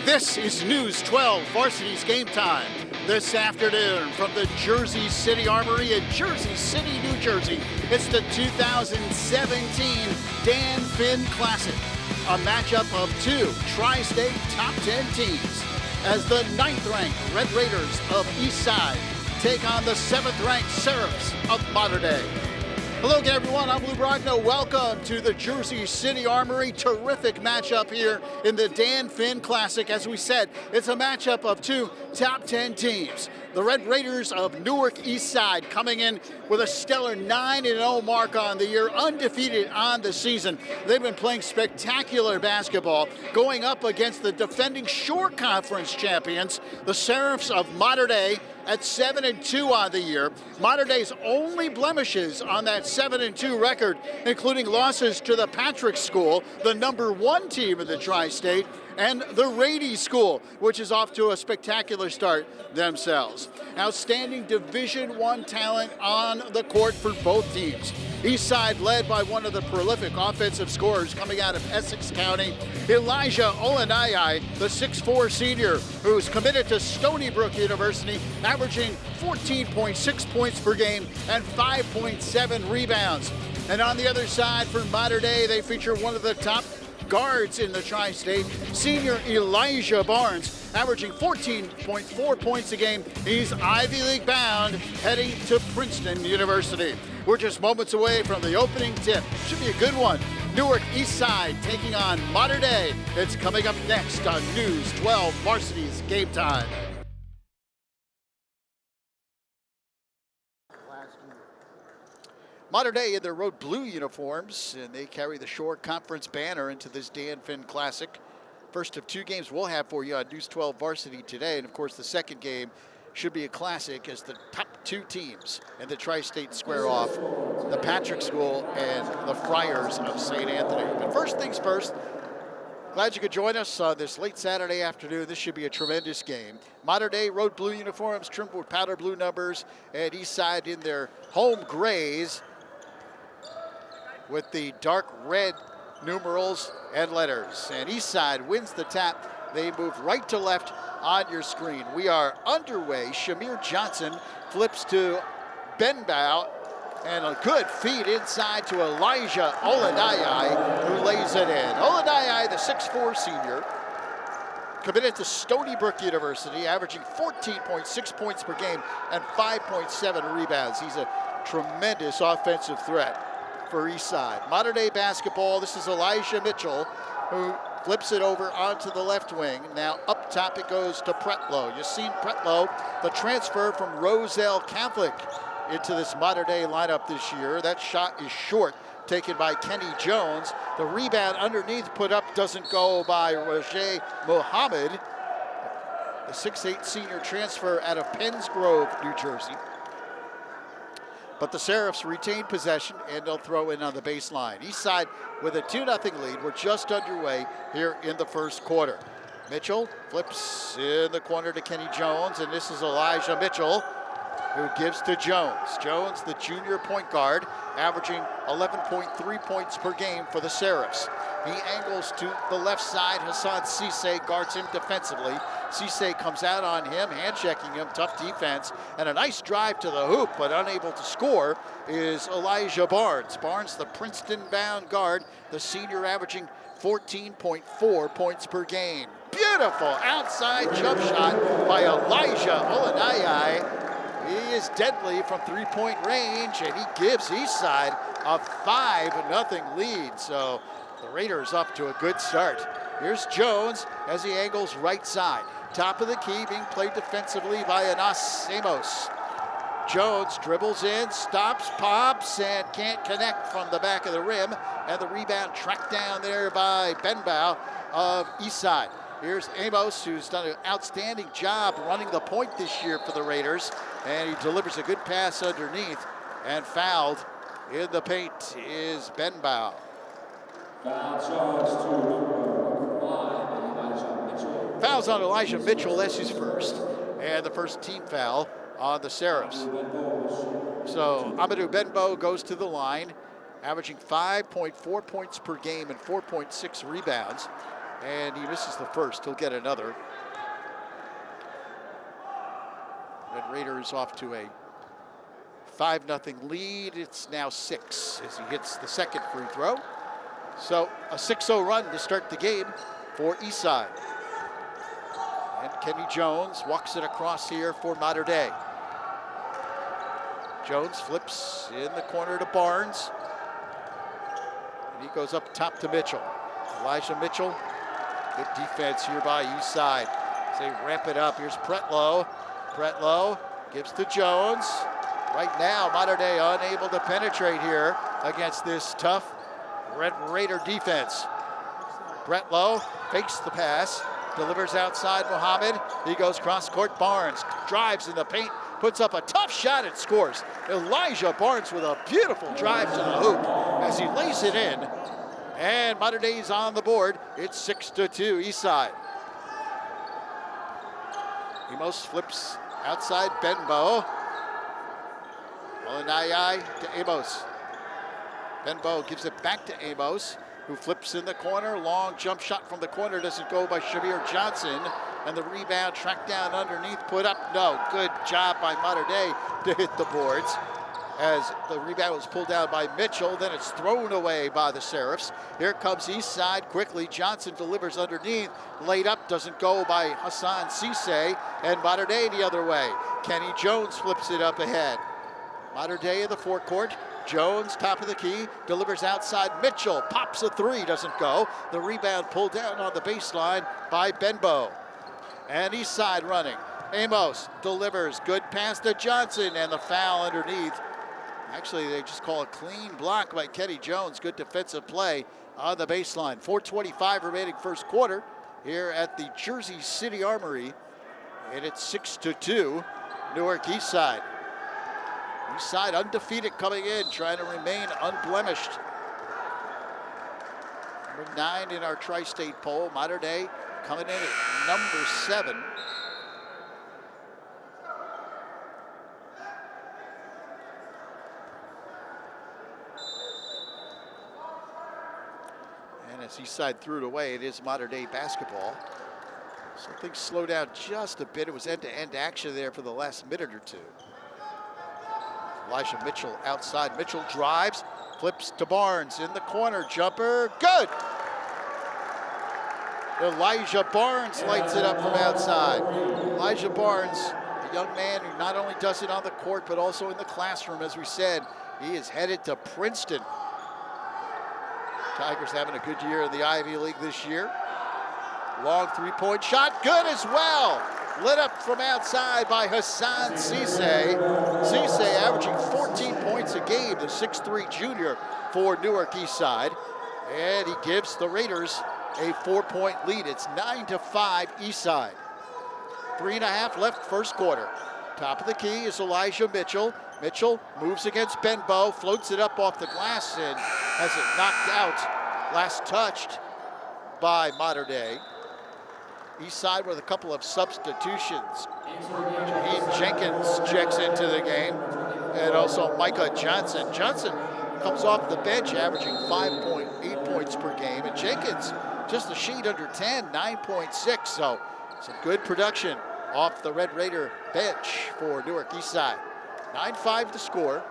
This is News 12 Varsity's Game Time. This afternoon from the Jersey City Armory in Jersey City, New Jersey. It's the 2017 Dan Finn Classic, a matchup of two Tri-State top 10 teams as the 9th-ranked Red Raiders of East Side take on the 7th-ranked Seraphs of Mater Dei. Hello again, everyone. I'm Lou Brogno. Welcome to the Jersey City Armory. Terrific matchup here in the Dan Finn Classic. As we said, it's a matchup of two top 10 teams. The Red Raiders of Newark East Side coming in with a stellar 9-0 mark on the year, undefeated on the season. They've been playing spectacular basketball, going up against the defending Shore Conference champions, the Seraphs of Mater Dei, at 7-2 on the year. Mater Dei's only blemishes on that 7-2 record, including losses to the Patrick School, the #1 team in the Tri-State, and the Rady School, which is off to a spectacular start themselves. Outstanding Division I talent on the court for both teams. East Side led by one of the prolific offensive scorers coming out of Essex County, Elijah Olenayai, the 6'4 senior who's committed to Stony Brook University, averaging 14.6 points per game and 5.7 rebounds. And on the other side for Mater Dei, they feature one of the top guards in the Tri-State, senior Elijah Barnes, averaging 14.4 points a game. He's Ivy League bound, heading to Princeton University. We're just moments away from the opening tip. Should be a good one. Newark East Side taking on Mater Dei. It's coming up next on News 12 Varsity's Game Time. Mater Dei in their road blue uniforms, and they carry the Shore Conference banner into this Dan Finn Classic. First of two games we'll have for you on News 12 Varsity today, and of course the second game should be a classic as the top two teams in the Tri-State square off, the Patrick School and the Friars of St. Anthony. But first things first, glad you could join us on this late Saturday afternoon. This should be a tremendous game. Mater Dei road blue uniforms trimmed with powder blue numbers, and East Side in their home grays with the dark red numerals and letters. And East Side wins the tap. They move right to left on your screen. We are underway. Shamir Johnson flips to Benbow, and a good feed inside to Elijah Olenayai, who lays it in. Olenayai, the 6'4 senior, committed to Stony Brook University, averaging 14.6 points per game and 5.7 rebounds. He's a tremendous offensive threat for East Side. Mater Dei basketball, this is Elijah Mitchell, who flips it over onto the left wing. Now up top it goes to Pretlow. You've seen Pretlow, the transfer from Roselle Catholic, into this Mater Dei lineup this year. That shot is short, taken by Kenny Jones. The rebound underneath put up doesn't go by Roger Mohammed, the 6'8 senior transfer out of Penns Grove, New Jersey. But the Seraphs retain possession, and they'll throw in on the baseline. East Side with a 2-0 lead. We're just underway here in the first quarter. Mitchell flips in the corner to Kenny Jones, and this is Elijah Mitchell, who gives to Jones. Jones, the junior point guard, averaging 11.3 points per game for the Seraphs. He angles to the left side. Hassan Cisse guards him defensively. Cisse comes out on him, hand-checking him, tough defense, and a nice drive to the hoop, but unable to score is Elijah Barnes. Barnes, the Princeton-bound guard, the senior averaging 14.4 points per game. Beautiful outside jump shot by Elijah Olenayai. He is deadly from three-point range, and he gives East Side a 5-0 lead. So the Raiders up to a good start. Here's Jones as he angles right side. Top of the key, being played defensively by Anas Amos. Jones dribbles in, stops, pops, and can't connect from the back of the rim. And the rebound tracked down there by Benbow of East Side. Here's Amos, who's done an outstanding job running the point this year for the Raiders. And he delivers a good pass underneath, and fouled in the paint is Benbow. Fouls on Elijah Mitchell, that's his first. And the first team foul on the Seraphs. So Amadou Benbow goes to the line, averaging 5.4 points per game and 4.6 rebounds. and he misses the first. He'll get another. Red Raiders off to a 5-0 lead. It's now 6 as he hits the second free throw. So a 6-0 run to start the game for East Side. And Kenny Jones walks it across here for Mater Dei. Jones flips in the corner to Barnes. And he goes up top to Mitchell. Elijah Mitchell. Good defense here by East Side. As they ramp it up. Here's Pretlow. Pretlow gives to Jones. Right now, Mater Dei unable to penetrate here against this tough Red Raider defense. Pretlow fakes the pass, delivers outside Muhammad. He goes cross court. Barnes drives in the paint, puts up a tough shot and scores. Elijah Barnes with a beautiful drive to the hoop as he lays it in. And Mater Dei's on the board. It's 6-2 East Side. Emos flips outside Benbow. Olanayai to Amos. Benbow gives it back to Amos, who flips in the corner. Long jump shot from the corner doesn't go by Shamir Johnson. And the rebound tracked down underneath, put up. No, good job by Mater Dei to hit the boards. As the rebound was pulled down by Mitchell, then it's thrown away by the Seraphs. Here comes East Side quickly. Johnson delivers underneath. Laid up, doesn't go by Hassan Cisse. And Mater Dei the other way. Kenny Jones flips it up ahead. Mater Dei in the forecourt. Jones, top of the key, delivers outside. Mitchell pops a three, doesn't go. The rebound pulled down on the baseline by Benbow. And East Side running. Amos delivers, good pass to Johnson, and the foul underneath. Actually, they just call a clean block by Kenny Jones. Good defensive play on the baseline. 4:25 remaining first quarter here at the Jersey City Armory. And it's 6-2, Newark East Side. East Side undefeated coming in, trying to remain unblemished. Number 9 in our tri-state poll. Mater Dei coming in at number 7. And as East Side threw it away, it is Mater Dei basketball. So things slow down just a bit. It was end-to-end action there for the last minute or two. Elijah Mitchell outside. Mitchell drives, flips to Barnes in the corner. Jumper, good! Elijah Barnes lights it up from outside. Elijah Barnes, a young man who not only does it on the court, but also in the classroom, as we said. He is headed to Princeton. Tigers having a good year in the Ivy League this year. Long three-point shot, good as well. Lit up from outside by Hassan Cisse. Cisse averaging 14 points a game, the 6'3" junior for Newark East Side. And he gives the Raiders a 4-point lead. It's 9-5 East Side. 3.5 left first quarter. Top of the key is Elijah Mitchell. Mitchell moves against Benbow, floats it up off the glass and has it knocked out. Last touched by Mater Dei. East Side with a couple of substitutions. Jaheim Jenkins checks into the game, and also Micah Johnson. Johnson comes off the bench averaging 5.8 points per game, and Jenkins just a shade under 10, 9.6. So some good production off the Red Raider bench for Newark East Side. 9-5 to score.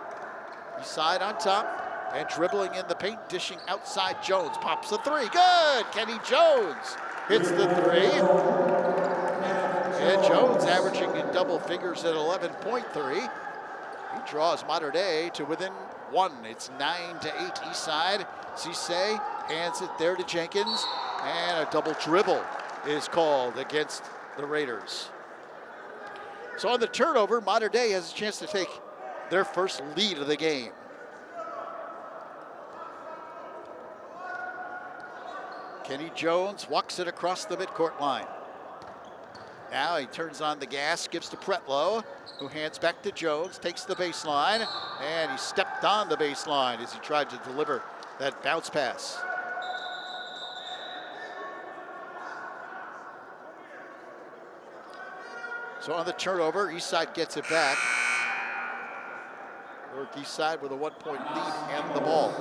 East Side on top and dribbling in the paint, dishing outside. Jones pops the three. Good! Kenny Jones hits the three. And Jones averaging in double figures at 11.3. He draws Mater Dei to within 1. It's 9-8 East Side. Cisse hands it there to Jenkins. And a double dribble is called against the Raiders. So on the turnover, Mater Dei has a chance to take their first lead of the game. Kenny Jones walks it across the midcourt line. Now he turns on the gas, gives to Pretlow, who hands back to Jones, takes the baseline, and he stepped on the baseline as he tried to deliver that bounce pass. So on the turnover, East Side gets it back. Newark East Side with a 1-point lead and the ball.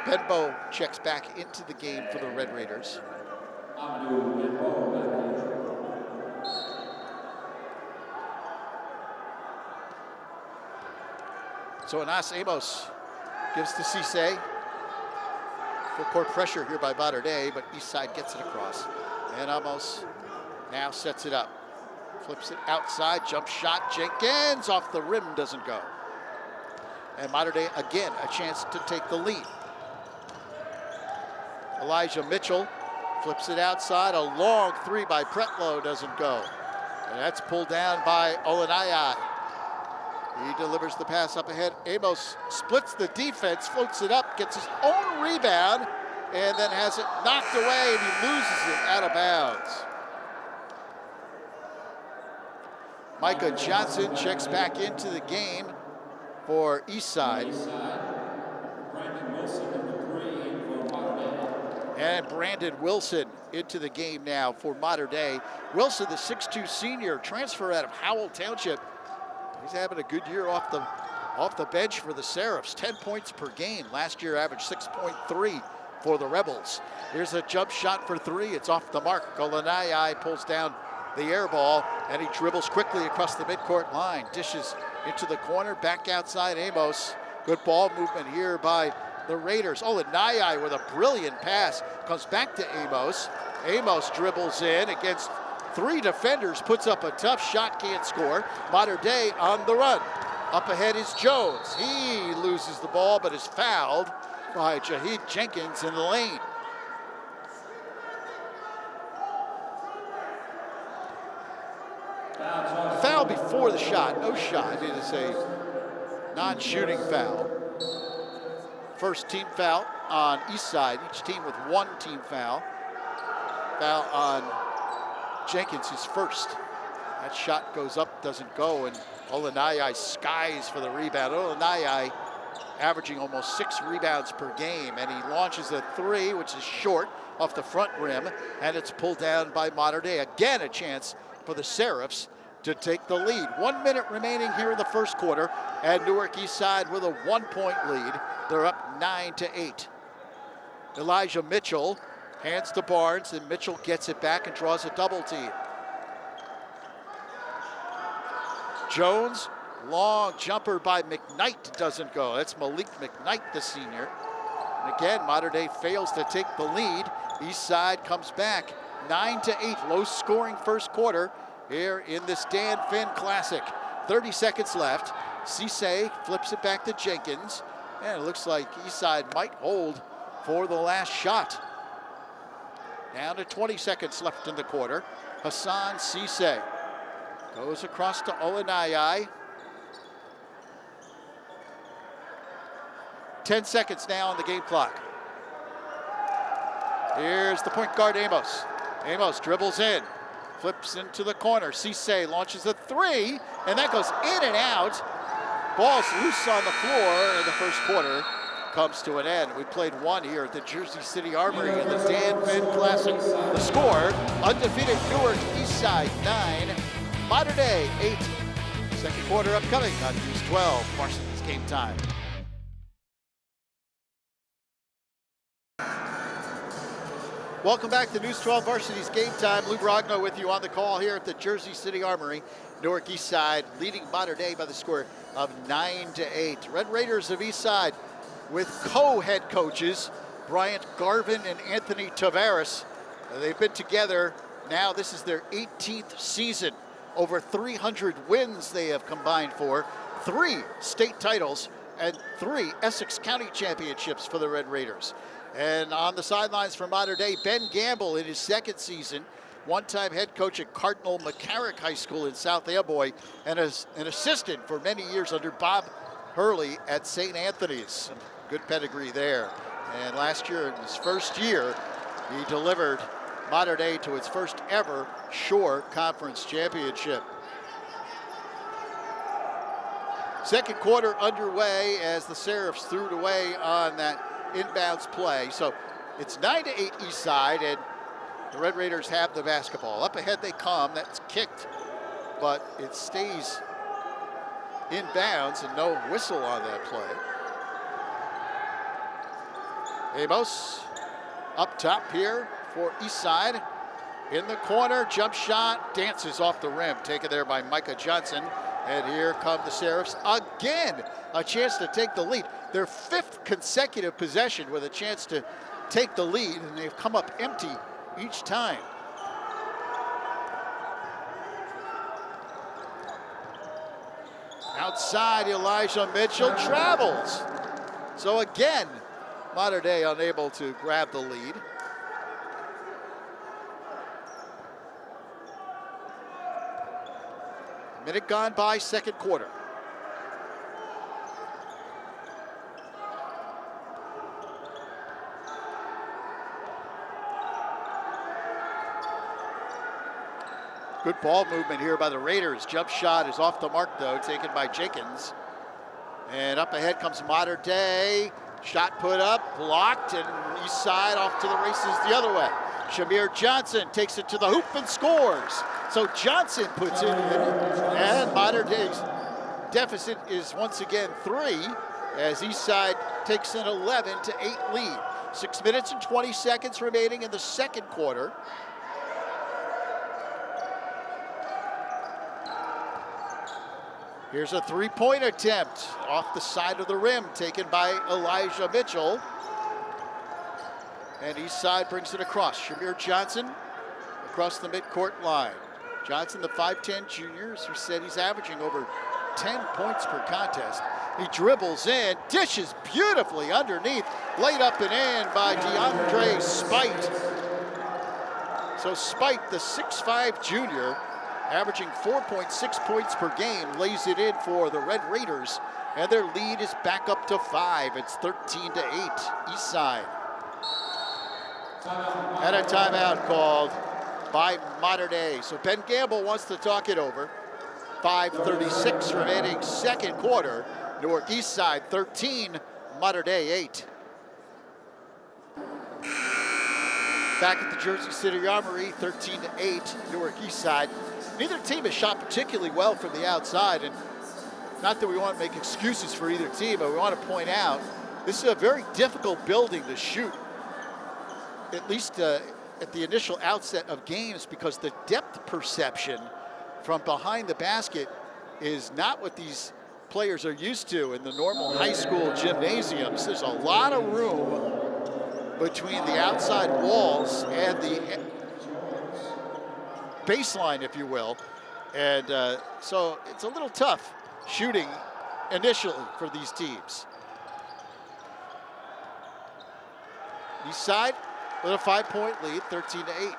Benbow checks back into the game for the Red Raiders. So Anas Amos gives to Cisse. Full court pressure here by Mater Dei, but East Side gets it across. And Amos now sets it up. Flips it outside, jump shot, Jenkins off the rim, doesn't go. And Mater Dei again, a chance to take the lead. Elijah Mitchell flips it outside, a long three by Pretlow, doesn't go. And that's pulled down by Olenaya. He delivers the pass up ahead. Amos splits the defense, floats it up, gets his own rebound, and then has it knocked away, and he loses it out of bounds. Micah Johnson checks back into the game for East Side. And Brandon Wilson into the game now for Mater Dei. Wilson, the 6'2" senior, transfer out of Howell Township. He's having a good year off the bench for the Seraphs. 10 points per game. Last year averaged 6.3 for the Rebels. Here's a jump shot for three. It's off the mark. Golanai pulls down the air ball, and he dribbles quickly across the midcourt line. Dishes into the corner, back outside Amos. Good ball movement here by the Raiders. Olenaya with a brilliant pass. Comes back to Amos. Amos dribbles in against three defenders, puts up a tough shot, can't score. Mater Dei on the run. Up ahead is Jones. He loses the ball, but is fouled by Jaheed Jenkins in the lane. Foul before the shot, no shot. It is a non-shooting foul. First team foul on East Side, each team with one team foul. Foul on Jenkins, his first. That shot goes up, doesn't go, and Olenaya skies for the rebound. Olenaya averaging almost 6 rebounds per game, and he launches a three, which is short off the front rim, and it's pulled down by Mater Dei. Again, a chance for the Seraphs to take the lead. 1 minute remaining here in the first quarter, and Newark East Side with a 1-point lead. They're up 9-8. Elijah Mitchell hands to Barnes, and Mitchell gets it back and draws a double team. Jones, long jumper by McKnight, doesn't go. That's Malik McKnight, the senior. And again, Mater Dei fails to take the lead. East Side comes back 9-8, low scoring first quarter here in this Dan Finn Classic. 30 seconds left. Cisse flips it back to Jenkins, and it looks like East Side might hold for the last shot. Down to 20 seconds left in the quarter. Hassan Cisse goes across to Olenaya. 10 seconds now on the game clock. Here's the point guard, Amos. Amos dribbles in, flips into the corner. Cisse launches a three, and that goes in and out. Ball's loose on the floor, and the first quarter comes to an end. We played one here at the Jersey City Armory in the Dan Finn Classic. The score, undefeated Newark East Side 9, Mater Dei 8. Second quarter upcoming on News 12, Varsity's Game Time. Welcome back to News 12 Varsity's Game Time. Lou Brogno with you on the call here at the Jersey City Armory. Newark East Side leading Mater Dei by the score of 9-8. Red Raiders of East Side with co-head coaches Bryant Garvin and Anthony Tavares. They've been together now. This is their 18th season. Over 300 wins they have combined for, 3 state titles and 3 Essex County championships for the Red Raiders. And on the sidelines for Mater Dei, Ben Gamble in his second season, one-time head coach at Cardinal McCarrick High School in South Amboy, and as an assistant for many years under Bob Hurley at St. Anthony's. Good pedigree there. And last year, in his first year, he delivered Mater Dei to its first ever Shore Conference championship. Second quarter underway as the Seraphs threw it away on that inbounds play. So it's 9-8 East Side, and the Red Raiders have the basketball. Up ahead they come. That's kicked, but it stays in bounds and no whistle on that play. Amos up top here for East Side. In the corner, jump shot, dances off the rim, taken there by Micah Johnson. And here come the Seraphs again, a chance to take the lead. Their 5th consecutive possession with a chance to take the lead, and they've come up empty each time. Outside, Elijah Mitchell travels. So again, Mater Dei unable to grab the lead. Minute gone by, second quarter. Good ball movement here by the Raiders. Jump shot is off the mark though, taken by Jenkins. And up ahead comes Mater Dei. Shot put up, blocked, and East Side off to the races the other way. Shamir Johnson takes it to the hoop and scores. So Johnson puts it in, and Mater Dei's deficit is once again 3 as East Side takes an 11-8 lead. 6 minutes and 20 seconds remaining in the second quarter. Here's a three-point attempt off the side of the rim, taken by Elijah Mitchell. And East Side brings it across. Shamir Johnson across the midcourt line. Johnson, the 5'10 junior, as we said, he's averaging over 10 points per contest. He dribbles in, dishes beautifully underneath, laid up and in by DeAndre Spite. So Spite, the 6'5 junior, averaging 4.6 points per game, lays it in for the Red Raiders, and their lead is back up to 5. It's 13-8, East Side. And a timeout called by Mater Dei. So Ben Gamble wants to talk it over. 5:36 remaining second quarter. Newark East Side 13, Mater Dei 8. Back at the Jersey City Armory, 13-8, Newark East Side. Neither team has shot particularly well from the outside, and not that we want to make excuses for either team, but we want to point out this is a very difficult building to shoot, at least at the initial outset of games, because the depth perception from behind the basket is not what these players are used to in the normal high school gymnasiums. There's a lot of room between the outside walls and the baseline, if you will. And so it's a little tough shooting initially for these teams. East Side with a 5-point lead, 13-8.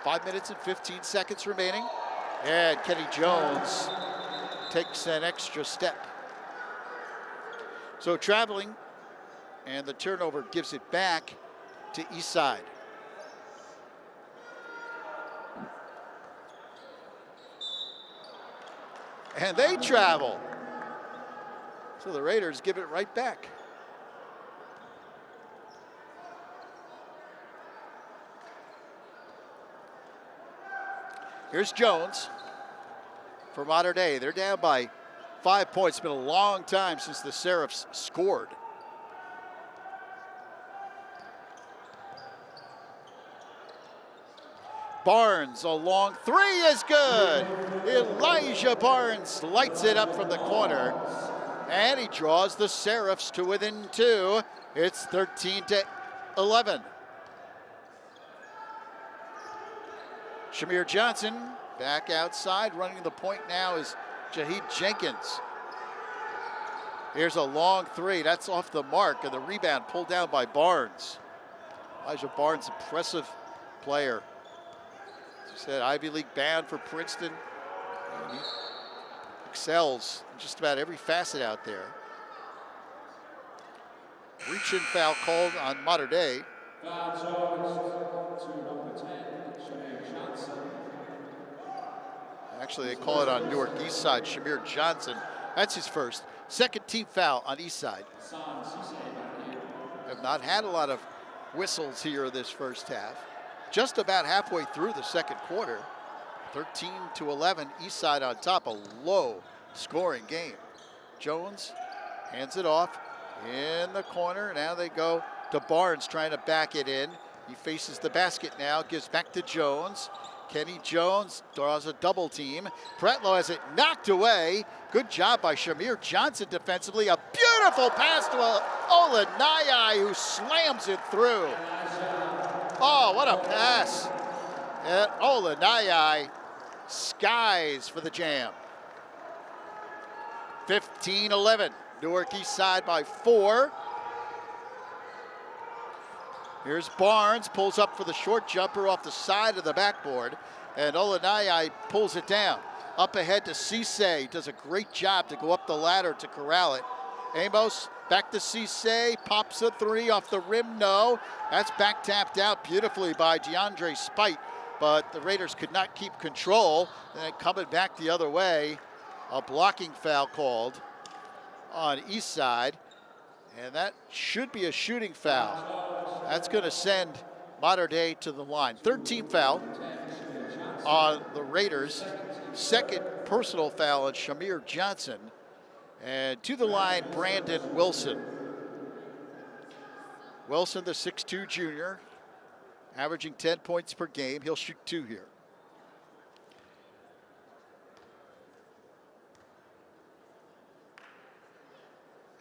5 minutes and 15 seconds remaining. And Kenny Jones takes an extra step. So traveling, and the turnover gives it back to East Side. And they travel. So the Raiders give it right back. Here's Jones for Mater Dei. They're down by 5 points. It's been a long time since the Seraphs scored. Barnes, a long three is good. Elijah Barnes lights it up from the corner, and he draws the Seraphs to within 2. It's 13-11. Shamir Johnson back outside. Running the point now is Jaheed Jenkins. Here's a long three. That's off the mark, and the rebound pulled down by Barnes. Elijah Barnes, impressive player. As I said, Ivy League bound for Princeton. And he excels in just about every facet out there. Reach-in foul called on Mater Dei. Actually, they call it on Newark East Side. Shamir Johnson, that's his first. Second team foul on East Side. Have not had a lot of whistles here this first half. Just about halfway through the second quarter. 13-11, East Side on top, a low scoring game. Jones hands it off in the corner. Now they go to Barnes trying to back it in. He faces the basket now, gives back to Jones. Kenny Jones draws a double team. Pretlow has it knocked away. Good job by Shamir Johnson defensively. A beautiful pass to Olenayai, who slams it through. Oh, what a pass. And Olenayai skies for the jam. 15-11. Newark East Side by 4. Here's Barnes, pulls up for the short jumper off the side of the backboard, and Olenayai pulls it down. Up ahead to Cisse, does a great job to go up the ladder to corral it. Amos back to Cisse, pops a 3 off the rim, no. That's back tapped out beautifully by DeAndre Spite, but the Raiders could not keep control. And then coming back the other way, a blocking foul called on East Side, and that should be a shooting foul. That's going to send Mater Dei to the line. 13th foul on the Raiders. Second personal foul on Shamir Johnson. And to the line, Brandon Wilson. Wilson, the 6'2 junior, averaging 10 points per game. He'll shoot 2 here.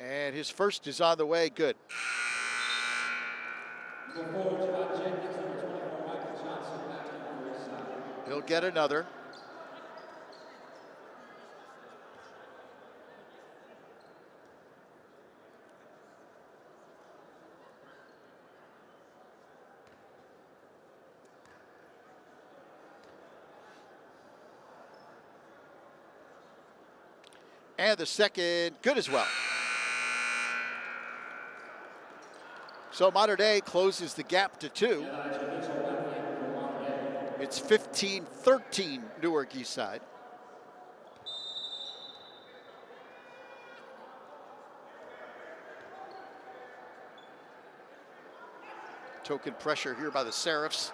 And his first is on the way, good. He'll get another. And the second, good as well. So Mater Dei closes the gap to 2. It's 15-13 Newark East Side. Token pressure here by the Seraphs.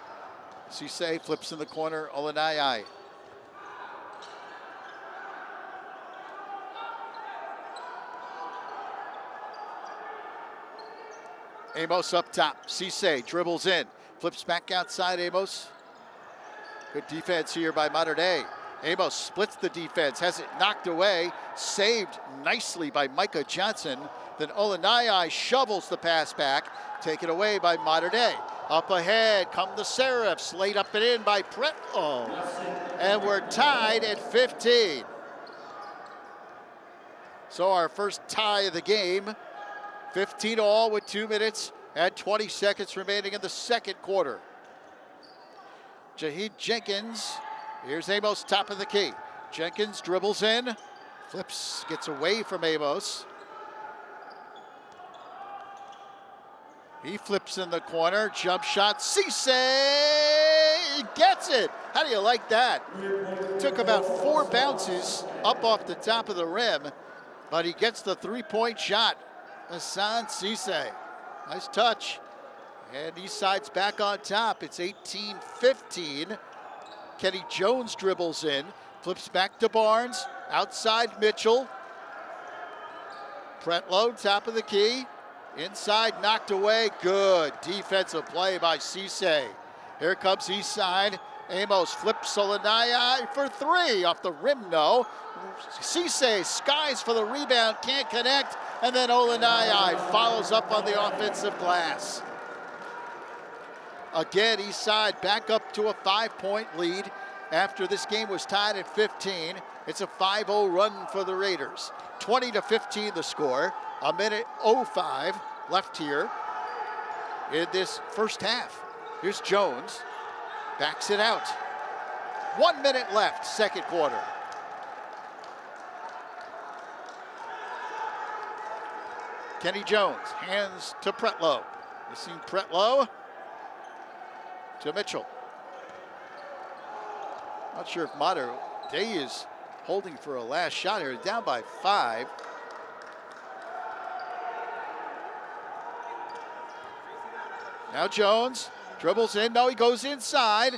Cisse flips in the corner, Olenayai. Amos up top. Cisse dribbles in. Flips back outside Amos. Good defense here by Mater Dei. Amos splits the defense. Has it knocked away. Saved nicely by Micah Johnson. Then Olenayai shovels the pass back. Taken away by Mater Dei. Up ahead come the Seraphs. Laid up and in by Pretlow. And we're tied at 15. So our first tie of the game. 15 all with 2 minutes and 20 seconds remaining in the second quarter. Jaheed Jenkins, here's Amos, top of the key. Jenkins dribbles in, flips, gets away from Amos. He flips in the corner, jump shot, Cisse gets it. How do you like that? Took about 4 bounces up off the top of the rim, but he gets the 3-point shot. Hassan Cisse, nice touch. And East Side's back on top. It's 18-15. Kenny Jones dribbles in, flips back to Barnes, outside Mitchell. Pretlow, top of the key. Inside, knocked away, good defensive play by Cisse. Here comes East Side. Amos flips Olenayai for 3 off the rim, no. Cisse skies for the rebound, can't connect, and then Olenayai follows up on the offensive glass. Again, East Side back up to a 5-point lead after this game was tied at 15. It's a 5-0 run for the Raiders. 20-15 the score. A minute 05 left here in this first half. Here's Jones, backs it out. 1 minute left, second quarter. Kenny Jones, hands to Pretlow. You see Pretlow to Mitchell. Not sure if Mater Dei is holding for a last shot here. Down by 5. Now Jones dribbles in. No, he goes inside.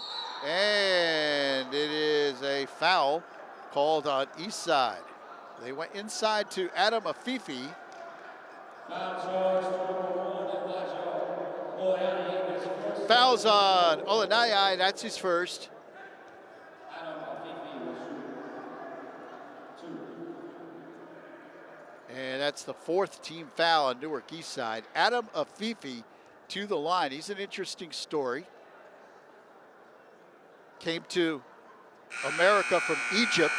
And it is a foul called on East Side. They went inside to Adam Afifi. Fouls on Olanai, that's his first. And that's the fourth team foul on Newark East Side. Adam Afifi to the line. He's an interesting story. Came to America from Egypt,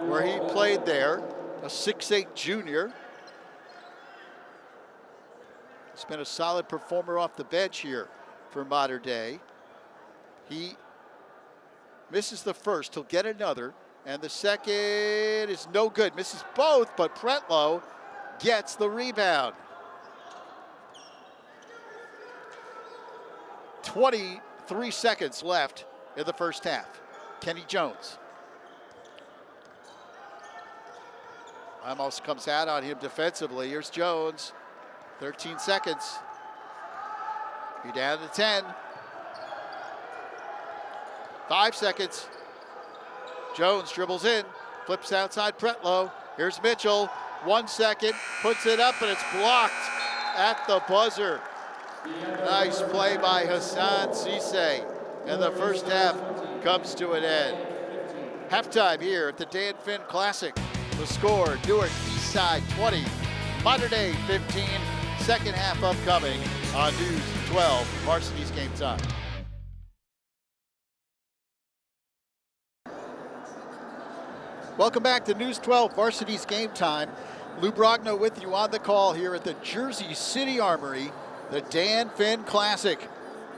where he played there, a 6'8" junior. He's been a solid performer off the bench here for Mater Dei. He misses the first, he'll get another, and the second is no good. Misses both, but Pretlow gets the rebound. 23 seconds left in the first half. Kenny Jones. Almost comes out on him defensively. Here's Jones. 13 seconds. You're down to 10. 5 seconds. Jones dribbles in, flips outside Pretlow. Here's Mitchell. 1 second, puts it up, and it's blocked at the buzzer. Nice play by Hassan Cisse. And the first half comes to an end. Halftime here at the Dan Finn Classic. The score, Newark East Side 20, Mater Dei 15. Second half upcoming on News 12, Varsity's Game Time. Welcome back to News 12, Varsity's Game Time. Lou Brogno with you on the call here at the Jersey City Armory, the Dan Finn Classic.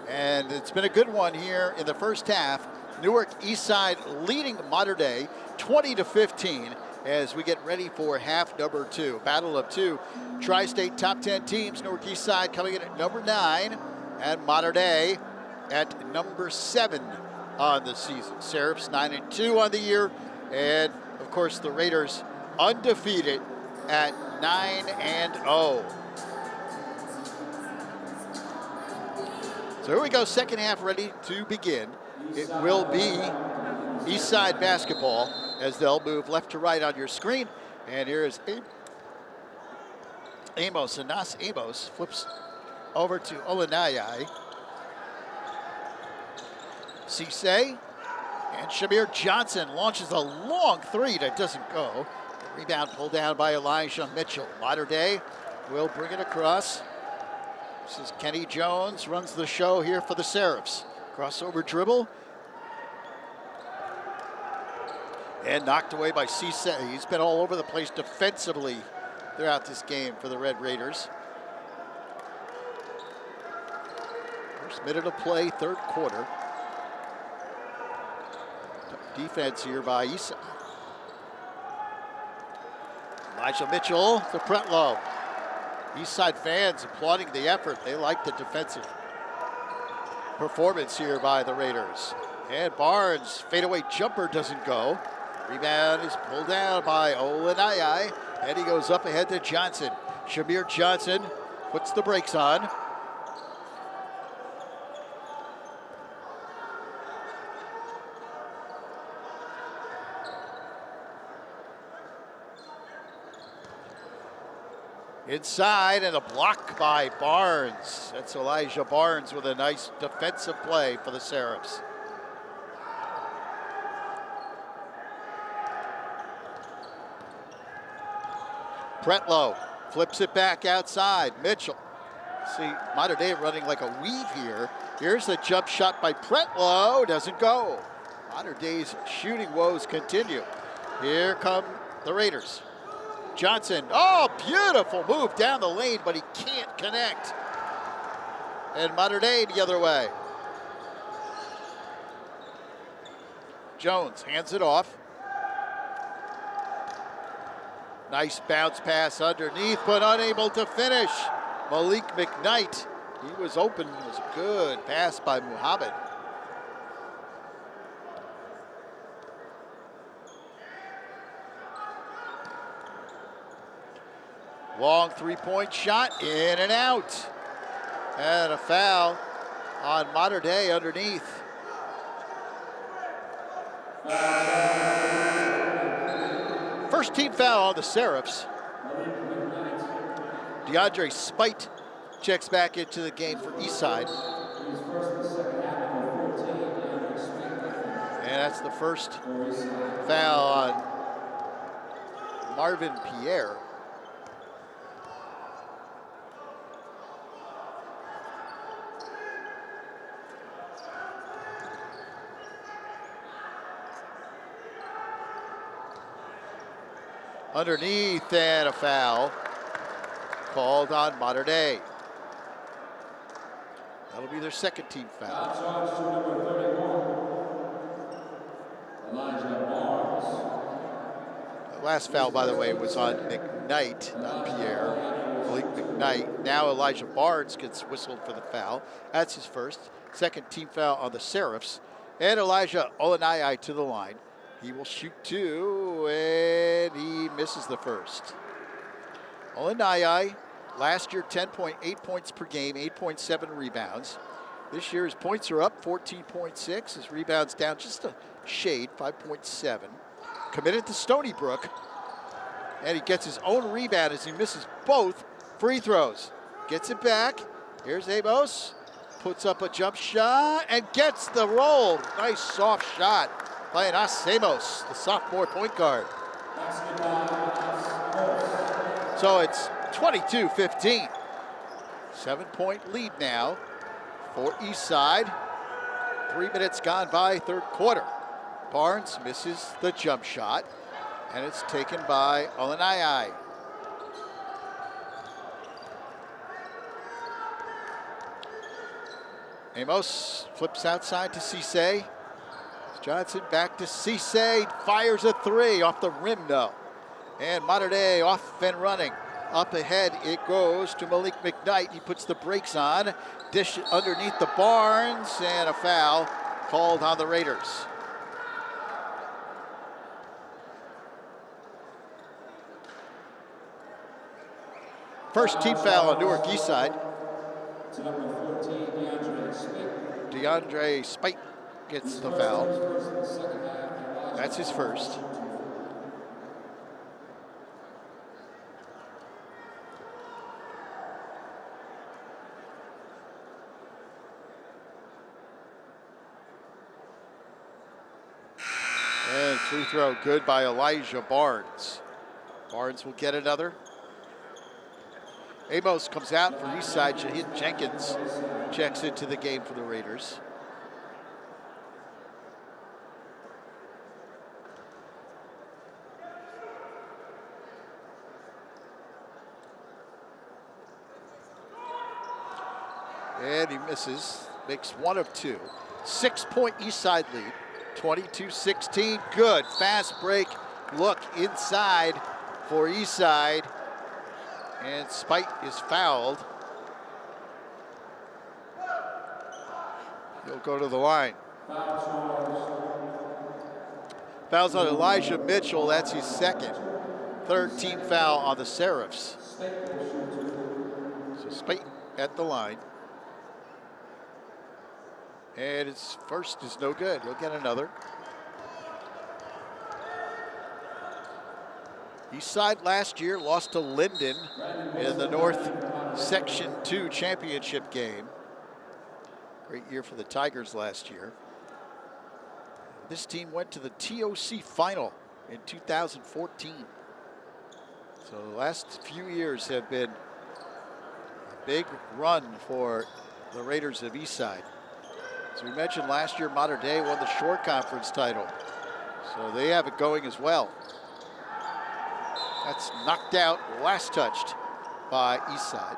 And it's been a good one here in the first half. Newark East Side leading Mater Dei 20-15 as we get ready for half number 2. Battle of 2 Tri-State top 10 teams. Newark East Side coming in at number 9 and Mater Dei at number 7 on the season. Seraphs 9-2 on the year, and of course the Raiders undefeated at 9-0. So here we go, second half ready to begin. It will be East Side basketball as they'll move left to right on your screen. And here is Amos. Anas Amos flips over to Olanai. Cisse and Shamir Johnson launches a long three that doesn't go. The rebound pulled down by Elijah Mitchell. Mater Dei will bring it across. This is Kenny Jones, runs the show here for the Seraphs. Crossover dribble. And knocked away by Cisse. He's been all over the place defensively throughout this game for the Red Raiders. First minute of play, third quarter. Defense here by East Side. Elijah Mitchell to Pretlow. East Side fans applauding the effort. They like the defensive performance here by the Raiders. And Barnes, fadeaway jumper doesn't go. Rebound is pulled down by Olanai, and he goes up ahead to Johnson. Shamir Johnson puts the brakes on. Inside, and a block by Barnes. That's Elijah Barnes with a nice defensive play for the Seraphs. Pretlow flips it back outside. Mitchell. See, Mater Dei running like a weave here. Here's the jump shot by Pretlow. Doesn't go. Mater Dei's shooting woes continue. Here come the Raiders. Johnson, oh, beautiful move down the lane, but he can't connect. And Mater Dei the other way. Jones hands it off. Nice bounce pass underneath, but unable to finish. Malik McKnight, he was open. It was a good pass by Muhammad. Long three-point shot, in and out. And a foul on Mater Dei underneath. First team foul on the Seraphs. DeAndre Spite checks back into the game for East Side. And that's the first foul on Marvin Pierre. Underneath, and a foul called on Mater Dei. That'll be their second team foul. The last foul, by the way, was on McKnight, not Pierre. Malik McKnight. Now Elijah Barnes gets whistled for the foul. That's his first. Second team foul on the Seraphs. And Elijah Olanai to the line. He will shoot two, and he misses the first. Olanai, last year 10.8 points per game, 8.7 rebounds. This year his points are up, 14.6. His rebounds down just a shade, 5.7. Committed to Stony Brook, and he gets his own rebound as he misses both free throws. Gets it back. Here's Amos. Puts up a jump shot and gets the roll. Nice soft shot by Anas Amos, the sophomore point guard. So it's 22-15. 7-point lead now for East Side. 3 minutes gone by, third quarter. Barnes misses the jump shot, and it's taken by Olanai. Amos flips outside to Cisse. Johnson back to Cisse, fires a three off the rim, no. And Mater Dei off and running. Up ahead it goes to Malik McKnight. He puts the brakes on, dish underneath the Barnes, and a foul called on the Raiders. First team foul on Newark East Side. DeAndre Spite gets the foul. That's his first. And free throw good by Elijah Barnes. Barnes will get another. Amos comes out for East Side. Shahid Jenkins checks into the game for the Raiders. And he misses, makes one of two. 6-point East Side lead, 22-16. Good, fast break, look inside for East Side. And Spite is fouled. He'll go to the line. Fouls on Elijah Mitchell, that's his second. Third team foul on the Seraphs. So Spite at the line. And his first is no good. He'll get another. East Side last year lost to Linden in the North Section 2 championship game. Great year for the Tigers last year. This team went to the TOC final in 2014. So the last few years have been a big run for the Raiders of East Side. As we mentioned last year, Mater Dei won the Shore Conference title. So they have it going as well. That's knocked out, last touched by East Side.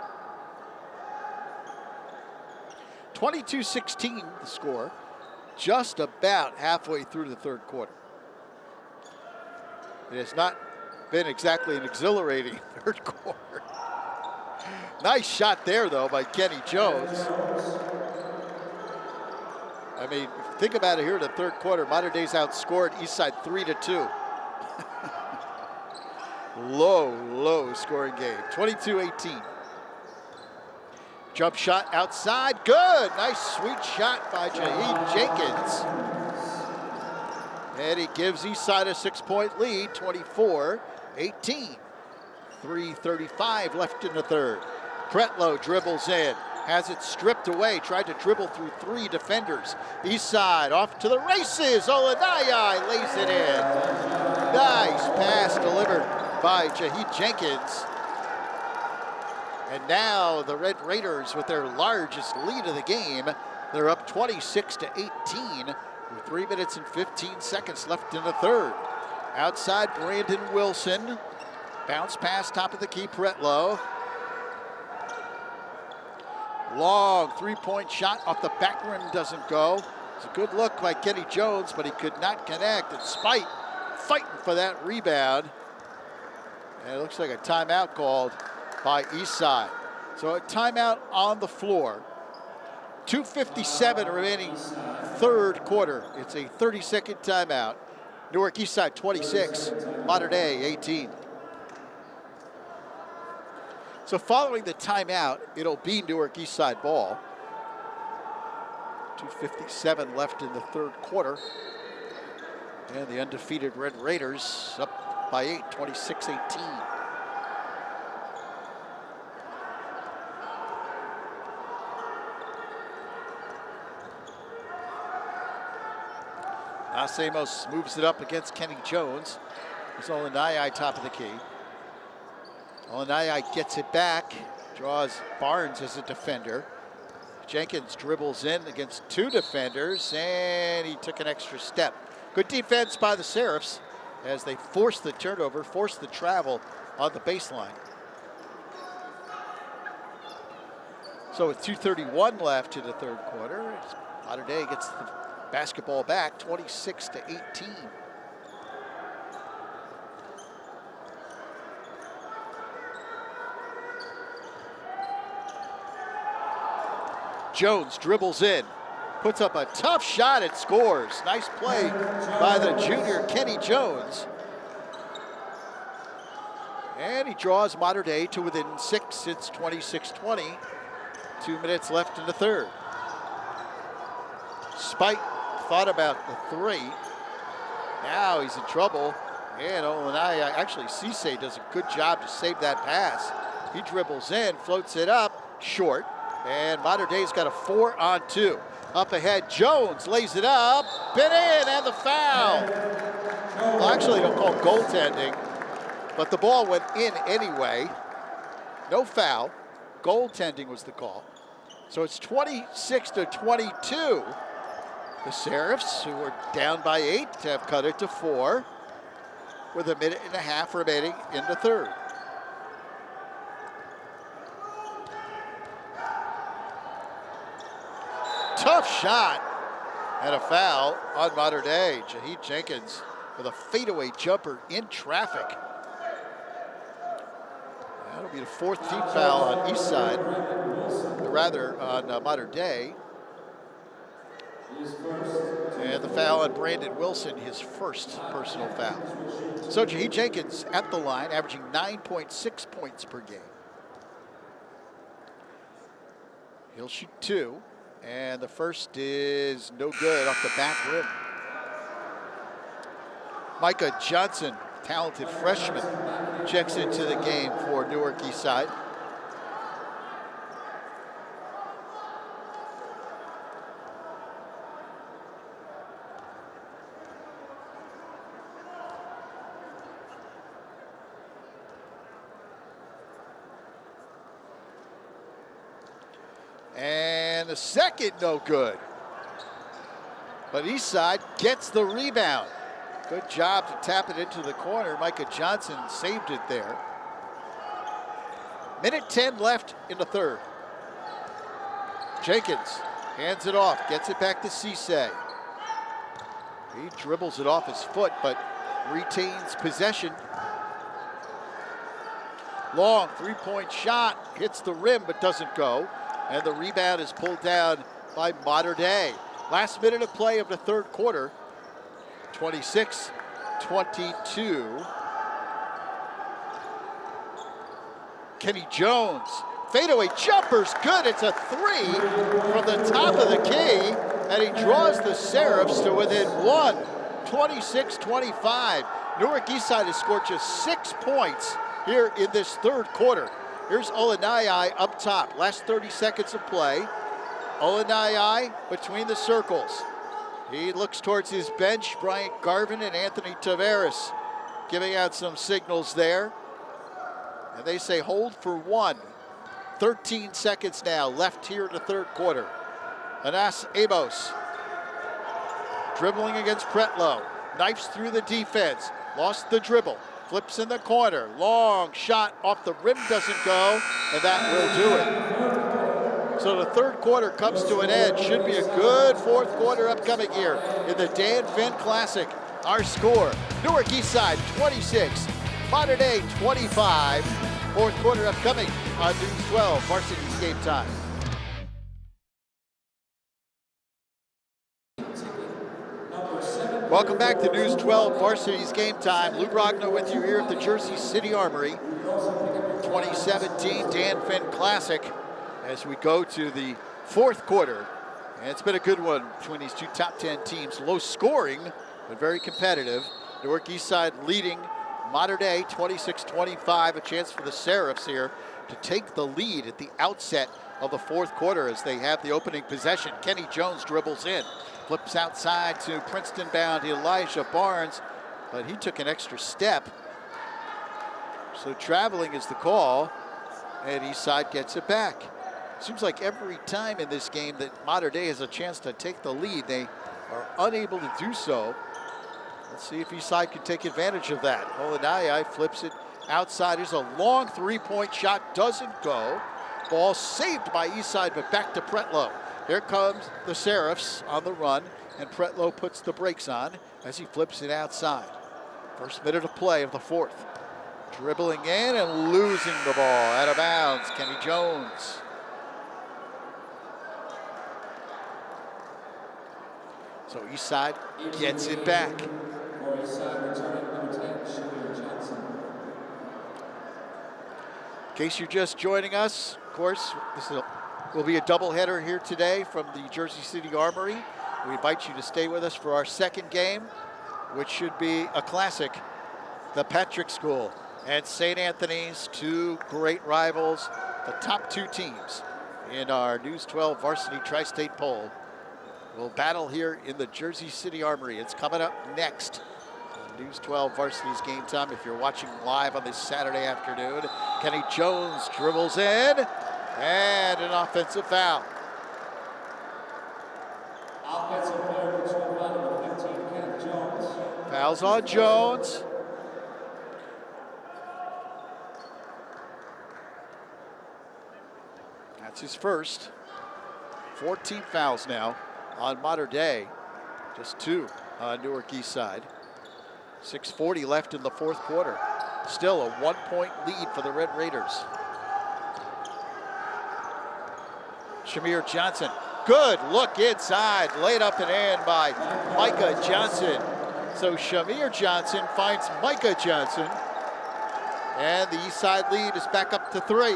22-16 the score, just about halfway through the third quarter. It has not been exactly an exhilarating third quarter. Nice shot there, though, by Kenny Jones. I mean, think about it here in the third quarter. Mater Dei's outscored Eastside 3-2. Low scoring game. 22-18. Jump shot outside. Good. Nice sweet shot by Jaheed Jenkins. And he gives Eastside a 6-point lead, 24-18. 3:35 left in the third. Pretlow dribbles in, has it stripped away, tried to dribble through 3 defenders. East Side off to the races. Olanaya lays it in. Nice pass delivered by Jahid Jenkins. And now the Red Raiders with their largest lead of the game. They're up 26-18 with 3 minutes and 15 seconds left in the third. Outside, Brandon Wilson. Bounce pass, top of the key, Pretlow. Long 3-point shot off the back rim, doesn't go. It's a good look by Kenny Jones, but he could not connect. And Spite fighting for that rebound. And it looks like a timeout called by East Side. So a timeout on the floor. 2:57 remaining third quarter. It's a 30-second timeout. Newark East Side 26, Mater Dei 18. So following the timeout, it'll be Newark East Side ball. 2:57 left in the third quarter. And the undefeated Red Raiders up by 8, 26-18. Asemos moves it up against Kenny Jones. It's Olanaya top of the key. Olanaya gets it back, draws Barnes as a defender. Jenkins dribbles in against 2 defenders, and he took an extra step. Good defense by the Seraphs as they force the turnover, force the travel on the baseline. So with 2:31 left in the third quarter, Mater Dei gets the basketball back, 26-18. Jones dribbles in, puts up a tough shot and scores. Nice play by the junior Kenny Jones. And he draws Mater Dei to within 6. It's 26-20. 2 minutes left in the third. Spite thought about the 3. Now he's in trouble. And Olanaya, actually Cisse does a good job to save that pass. He dribbles in, floats it up, short. And Mater Dei's got a 4-on-2. Up ahead, Jones lays it up, been in, and the foul. Well, actually, don't call goaltending, but the ball went in anyway. No foul. Goaltending was the call. So it's 26-22. The Seraphs, who were down by 8, have cut it to 4 with 1.5 minutes remaining in the third. Tough shot and a foul on Mater Dei. Jahid Jenkins with a fadeaway jumper in traffic. That'll be the 4th team foul on East Side, or rather on Mater Dei. And the foul on Brandon Wilson, his first personal foul. So Jahid Jenkins at the line, averaging 9.6 points per game. He'll shoot 2. And the first is no good off the back rim. Micah Johnson, talented freshman, checks into the game for Newark East Side. And the second, no good. But East Side gets the rebound. Good job to tap it into the corner. Micah Johnson saved it there. 1:10 left in the third. Jenkins hands it off, gets it back to Cisse. He dribbles it off his foot, but retains possession. Long 3-point shot, hits the rim, but doesn't go. And the rebound is pulled down by Mater Dei. Last minute of play of the third quarter, 26-22. Kenny Jones, fadeaway jumper's good. It's a 3 from the top of the key, and he draws the Seraphs to within 1, 26-25. Newark East Side has scored just 6 points here in this third quarter. Here's Olanai up top. Last 30 seconds of play. Olanai between the circles. He looks towards his bench. Bryant Garvin and Anthony Tavares giving out some signals there. And they say hold for one. 13 seconds now left here in the third quarter. Anas Abos dribbling against Pretlow. Knifes through the defense. Lost the dribble. Flips in the corner. Long shot off the rim, doesn't go, and that will do it. So the third quarter comes to an end. Should be a good fourth quarter upcoming here in the Dan Finn Classic. Our score, Newark East Side 26, Mater Dei 25. Fourth quarter upcoming on News 12, Varsity's Game Time. Welcome back to News 12, Varsity's Game Time. Lou Brogna with you here at the Jersey City Armory. 2017 Dan Finn Classic as we go to the fourth quarter. And it's been a good one between these two top 10 teams. Low scoring, but very competitive. Newark East Side leading Mater Dei 26-25. A chance for the Seraphs here to take the lead at the outset of the fourth quarter as they have the opening possession. Kenny Jones dribbles in. Flips outside to Princeton-bound Elijah Barnes, but he took an extra step. So traveling is the call, and Eastside gets it back. Seems like every time in this game that Mater Dei has a chance to take the lead, they are unable to do so. Let's see if Eastside can take advantage of that. Olanai flips it outside. Here's a long three-point shot, doesn't go. Ball saved by Eastside, but back to Pretlow. Here comes the Seraphs on the run, and Pretlow puts the brakes on as he flips it outside. First minute of play of the fourth. Dribbling in and losing the ball out of bounds, Kenny Jones. So Eastside gets it back. In case you're just joining us, of course, this will be a doubleheader here today from the Jersey City Armory. We invite you to stay with us for our second game, which should be a classic. The Patrick School and St. Anthony's, two great rivals, the top two teams in our News 12 Varsity Tri-State poll will battle here in the Jersey City Armory. It's coming up next on News 12 Varsity's Game Time. If you're watching live on this Saturday afternoon, Kenny Jones dribbles in. And an offensive foul. Offensive foul, 15, Kenneth Jones. Fouls on Jones. That's his first. 14 fouls now on Mater Dei. Just two on Newark East Side. 6:40 left in the fourth quarter. Still a 1-point lead for the Red Raiders. Shamir Johnson, good look inside, laid up and in by Micah Johnson. So Shamir Johnson finds Micah Johnson, and the East Side lead is back up to 3.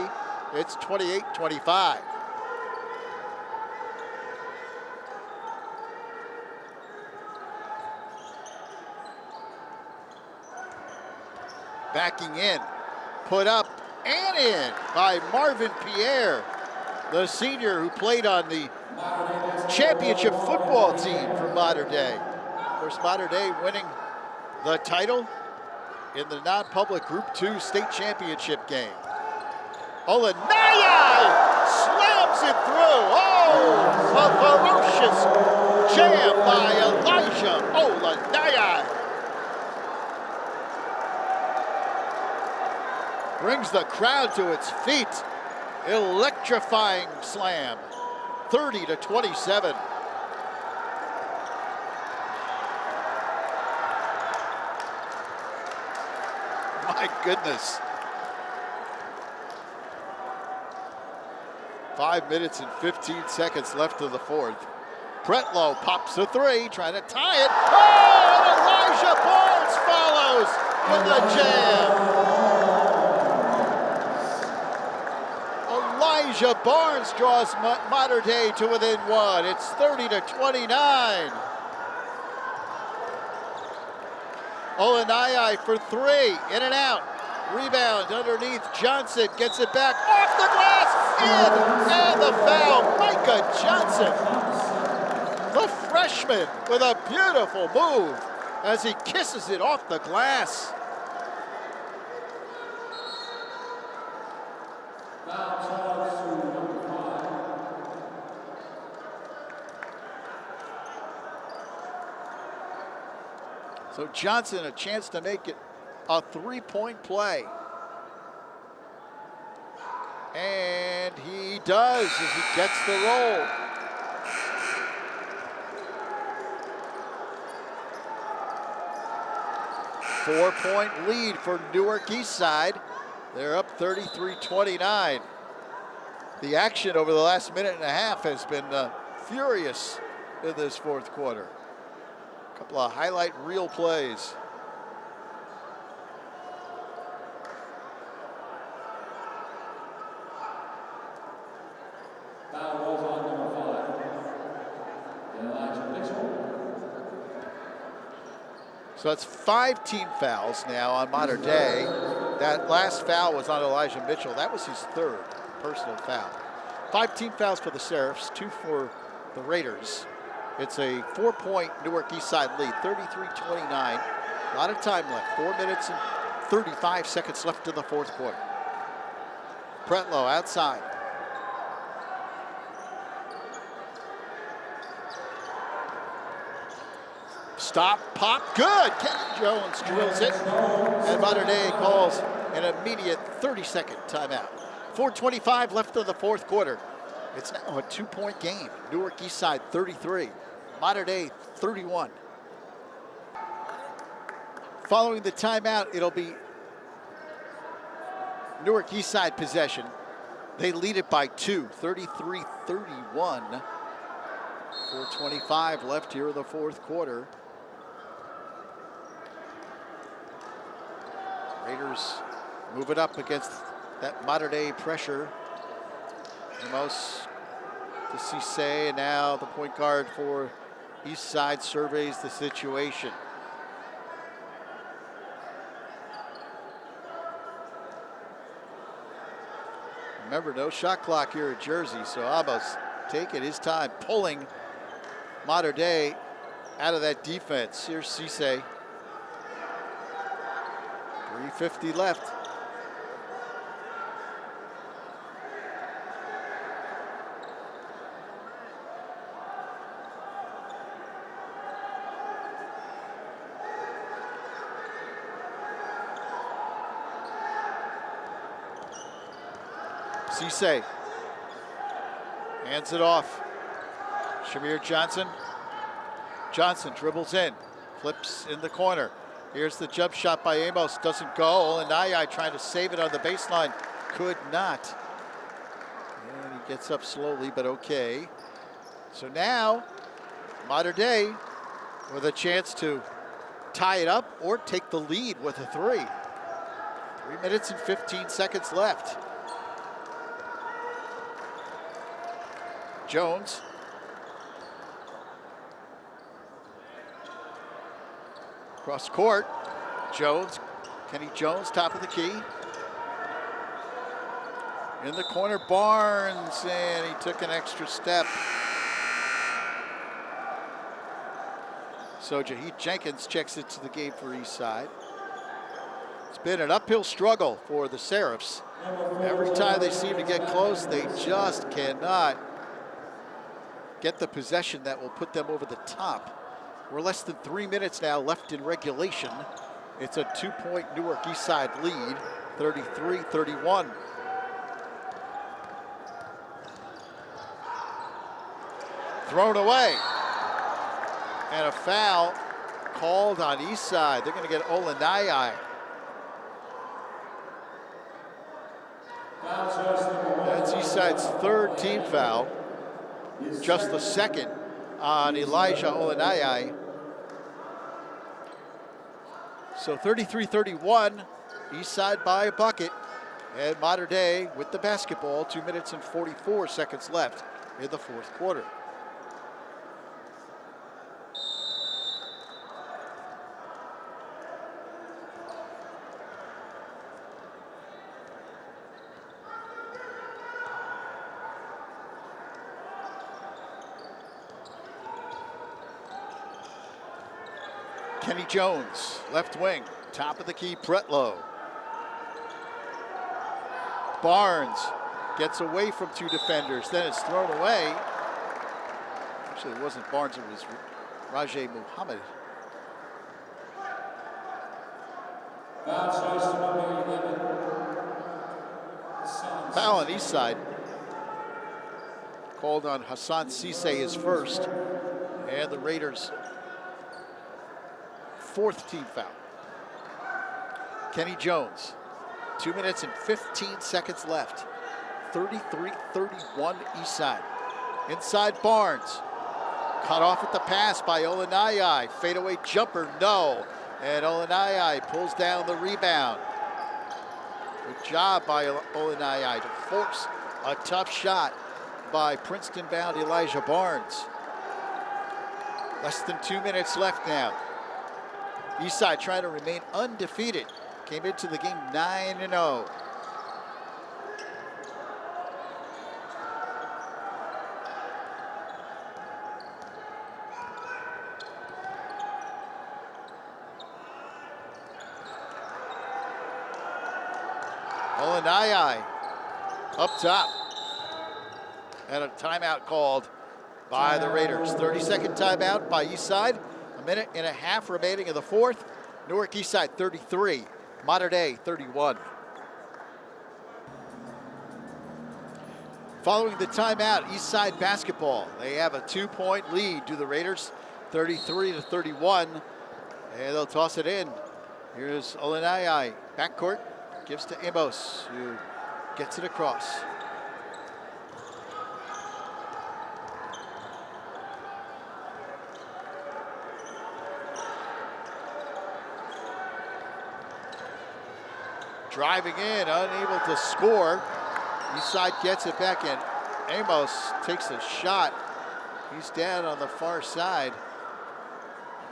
It's 28-25. Backing in, put up and in by Marvin Pierre, the senior who played on the championship football team for Mater Dei. Of course, Mater Dei winning the title in the non-public Group 2 state championship game. Olanai slams it through. Oh, a ferocious jam by Elijah Olanai. Brings the crowd to its feet. Electrifying slam, 30-27. My goodness. 5 minutes and 15 seconds left of the fourth. Pretlow pops a three, trying to tie it. Oh, and Elijah Barnes follows with the jam. Elijah Barnes draws Mater Dei to within one. It's 30-29. Olanai for three, in and out. Rebound underneath. Johnson gets it back off the glass, in, and the foul. Micah Johnson, the freshman, with a beautiful move as he kisses it off the glass. So Johnson a chance to make it a three-point play. And he does as he gets the roll. Four-point lead for Newark East Side. They're up 33-29. The action over the last minute and a half has been furious in this fourth quarter. A couple of highlight reel plays. So it's 5 team fouls now on Mater Dei. That last foul was on Elijah Mitchell. That was his third personal foul. 5 team fouls for the Seraphs, 2 for the Raiders. It's a 4-point Newark East Side lead, 33-29. A lot of time left, 4 minutes and 35 seconds left in the fourth quarter. Pretlow outside. Stop, pop, good. Kenny Jones drills it, and Mater Dei calls an immediate 30-second timeout. 4:25 left in the fourth quarter. It's now a 2-point game. Newark East Side 33, Mater Dei 31. Following the timeout, it'll be Newark East Side possession. They lead it by 2, 33-31. 4:25 left here in the fourth quarter. Raiders move it up against that Mater Dei pressure. Amos to Cisse, and now the point guard for East Side surveys the situation. Remember, no shot clock here at Jersey, so Amos taking his time, pulling Mater Dei out of that defense. Here's Cisse. 3:50 left. Cisse hands it off. Shamir Johnson. Johnson dribbles in, flips in the corner. Here's the jump shot by Amos, doesn't go. Olenaya trying to save it on the baseline, could not. And he gets up slowly, but okay. So now, Mater Dei with a chance to tie it up or take the lead with a 3. 3 minutes and 15 seconds left. Jones. Cross court, Jones, Kenny Jones, top of the key. In the corner, Barnes, and he took an extra step. So Jaheed Jenkins checks it to the game for East Side. It's been an uphill struggle for the Seraphs. Every time they seem to get close, they just cannot get the possession that will put them over the top. We're less than 3 minutes now left in regulation. It's a 2-point Newark East Side lead, 33-31. Thrown away. And a foul called on East Side. They're going to get Olenaya. That's East Side's 3rd team foul. Just the 2nd on Elijah Olenaya. So 33-31, East Side by a bucket. And Mater Dei with the basketball, 2 minutes and 44 seconds left in the fourth quarter. Kenny Jones, left wing, top of the key, Pretlow. Barnes gets away from two defenders, then it's thrown away. Actually, it wasn't Barnes, it was Rajay Muhammad. Foul on East Side. Called on Hassan Cisse, his first, and the Raiders' fourth team foul. Kenny Jones, 2 minutes and 15 seconds left. 33-31 East Side. Inside Barnes, cut off at the pass by Olenayai. Fadeaway jumper, no. And Olenayai pulls down the rebound. Good job by Olenayai to force a tough shot by Princeton-bound Elijah Barnes. Less than 2 minutes left now. Eastside trying to remain undefeated. Came into the game 9-0. Olenayai up top. And a timeout called by the Raiders. 30-second timeout by Eastside. A minute and a half remaining in the fourth. Newark East Side 33, Mater Dei 31. Following the timeout, Eastside basketball. They have a 2-point lead to the Raiders, 33-31. And they'll toss it in. Here's Olenayai, backcourt, gives to Amos, who gets it across. Driving in, unable to score. Eastside gets it back in. Amos takes a shot. He's down on the far side.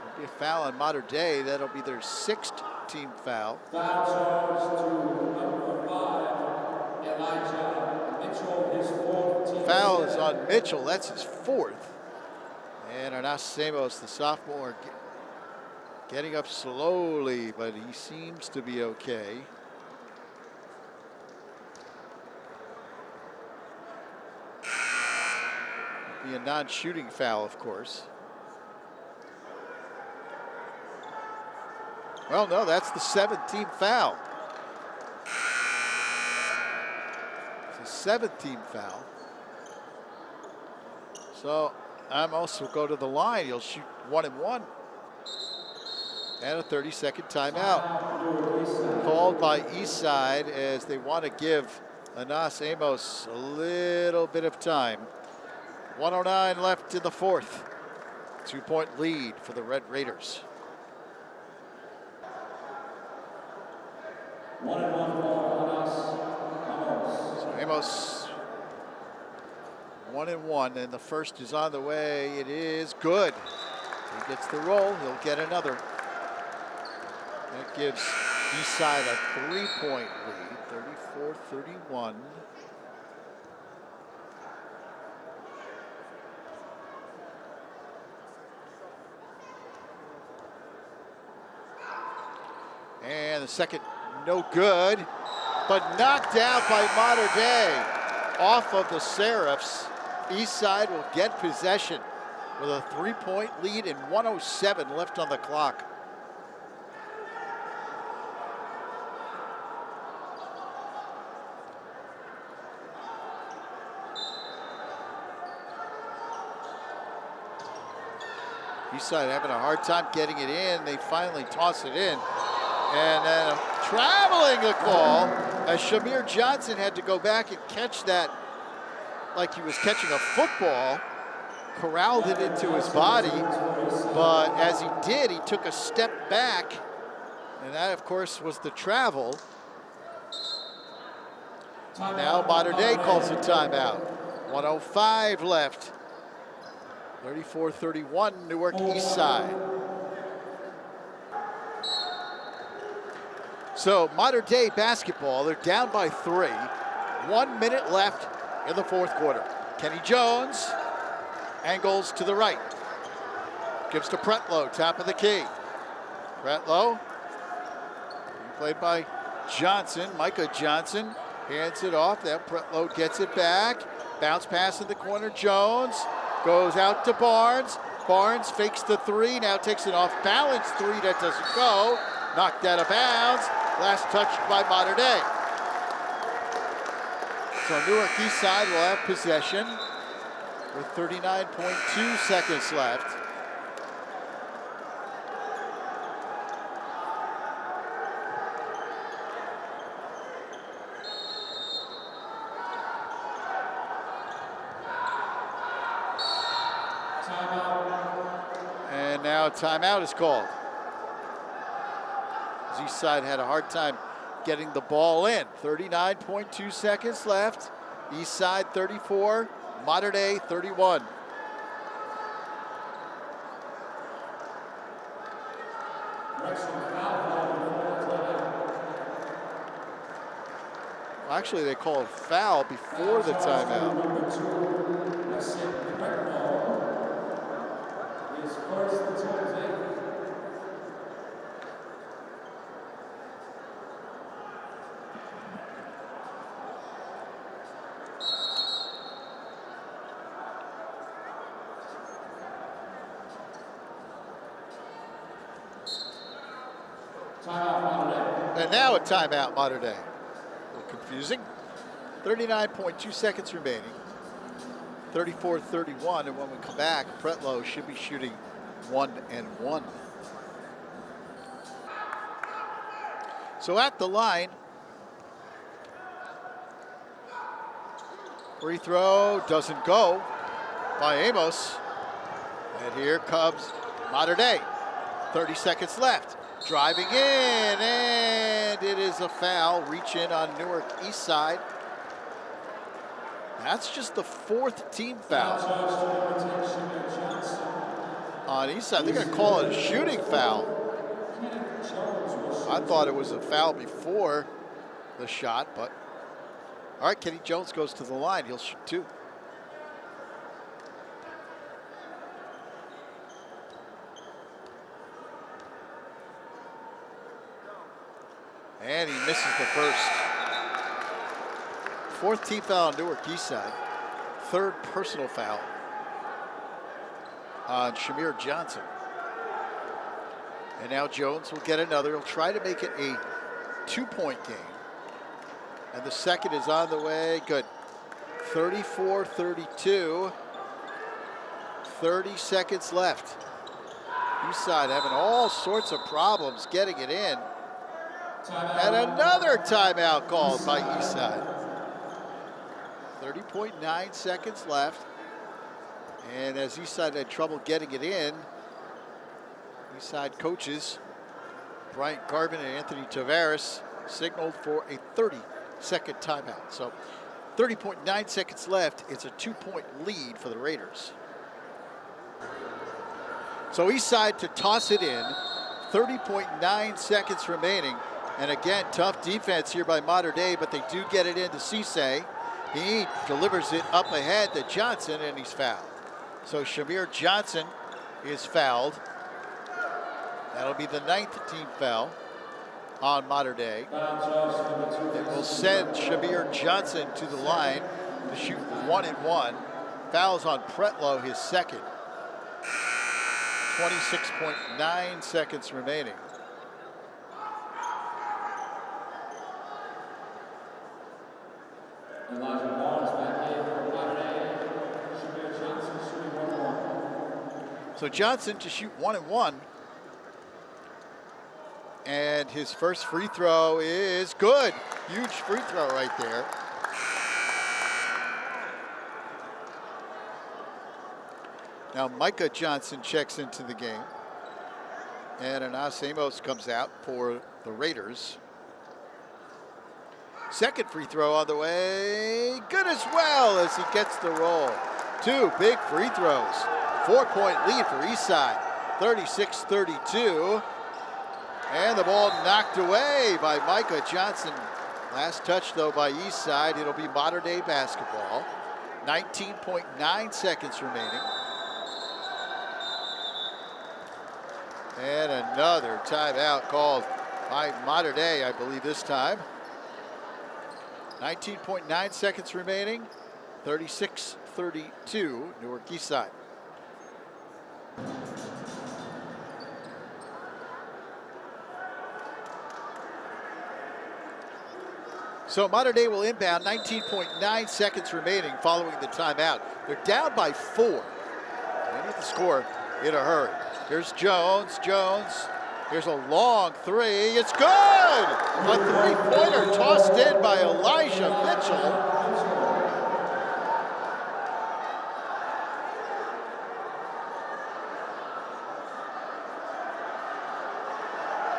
There'll be a foul on Mater Dei. That'll be their sixth team foul. Foul charge to number 5, Elijah Mitchell, his fourth team. Foul is on Mitchell. That's his fourth. And Arnas Amos, the sophomore, getting up slowly, but he seems to be okay. Be a non-shooting foul, of course. Well, no, that's the 7th-team foul. It's a 7th-team foul. So Amos will go to the line. He'll shoot 1 and 1. And a 30-second timeout called by Eastside as they want to give Arnas Amos a little bit of time. 1:09 left in the fourth. 2-point lead for the Red Raiders. 1 and 1 for So Amos 1 and 1, and the first is on the way. It is good. He gets the roll. He'll get another. That gives Eastside a 3-point lead, 34-31. And the second, no good, but knocked out by Mater Dei. Off of the Seraphs. Eastside will get possession with a 3-point lead and 1:07 left on the clock. Eastside having a hard time getting it in. They finally toss it in. And then traveling the call as Shamir Johnson had to go back and catch that like he was catching a football. Corralled it into his body. But as he did, he took a step back. And that, of course, was the travel. Now Mater Dei calls a timeout. 1:05 left. 34-31, Newark East Side. So Mater Dei basketball, they're down by 3. 1 minute left in the fourth quarter. Kenny Jones angles to the right. Gives to Pretlow, top of the key. Pretlow, played by Johnson, Micah Johnson, hands it off. Now Pretlow gets it back. Bounce pass in the corner. Jones goes out to Barnes. Barnes fakes the three, now takes an off-balance three that doesn't go. Knocked out of bounds. Last touched by Mater Dei. So Newark East Side will have possession with 39.2 seconds left. And now a timeout is called. East Side had a hard time getting the ball in. 39.2 seconds left. East Side 34, Mater Dei 31. Well, actually, they call a foul before the timeout. And now a timeout, Mater Dei. A little confusing. 39.2 seconds remaining. 34-31, and when we come back, Pretlow should be shooting 1-1. So at the line, free throw doesn't go by Amos. And here comes Mater Dei. 30 seconds left. Driving in, and it is a foul. Reach in on Newark East Side. That's just the fourth team foul on East Side. They're going to call it a shooting foul. I thought it was a foul before the shot, but all right, Kenny Jones goes to the line. He'll shoot two. And he misses the first. Fourth team foul on Newark East Side. Third personal foul on Shamir Johnson. And now Jones will get another. He'll try to make it a 2-point game. And the second is on the way. Good. 34-32. 30 seconds left. East Side having all sorts of problems getting it in. And another timeout called by East Side. 30.9 seconds left. And as East Side had trouble getting it in, East Side coaches Bryant Garvin and Anthony Tavares signaled for a 30-second timeout. So 30.9 seconds left. It's a 2-point lead for the Raiders. So East Side to toss it in. 30.9 seconds remaining. And again, tough defense here by Mater Dei, but they do get it into Cisse. He delivers it up ahead to Johnson, and he's fouled. So Shamir Johnson is fouled. That'll be the 9th team foul on Mater Dei. It will send Shamir Johnson to the line to shoot 1-1. Fouls on Pretlow, his second. 26.9 seconds remaining. So Johnson to shoot 1-1. And his first free throw is good. Huge free throw right there. Now Micah Johnson checks into the game. And Anas Amos comes out for the Raiders. Second free throw on the way. Good as well as he gets the roll. Two big free throws. 4-point lead for East Side. 36-32. And the ball knocked away by Micah Johnson. Last touch, though, by East Side. It'll be Mater Dei basketball. 19.9 seconds remaining. And another timeout called by Mater Dei, I believe this time. 19.9 seconds remaining. 36-32, Newark East Side. So Mater Dei will inbound, 19.9 seconds remaining following the timeout. They're down by 4. They need to score in a hurry. Here's Jones. Here's a long three. It's good! A three-pointer tossed in by Elijah Mitchell.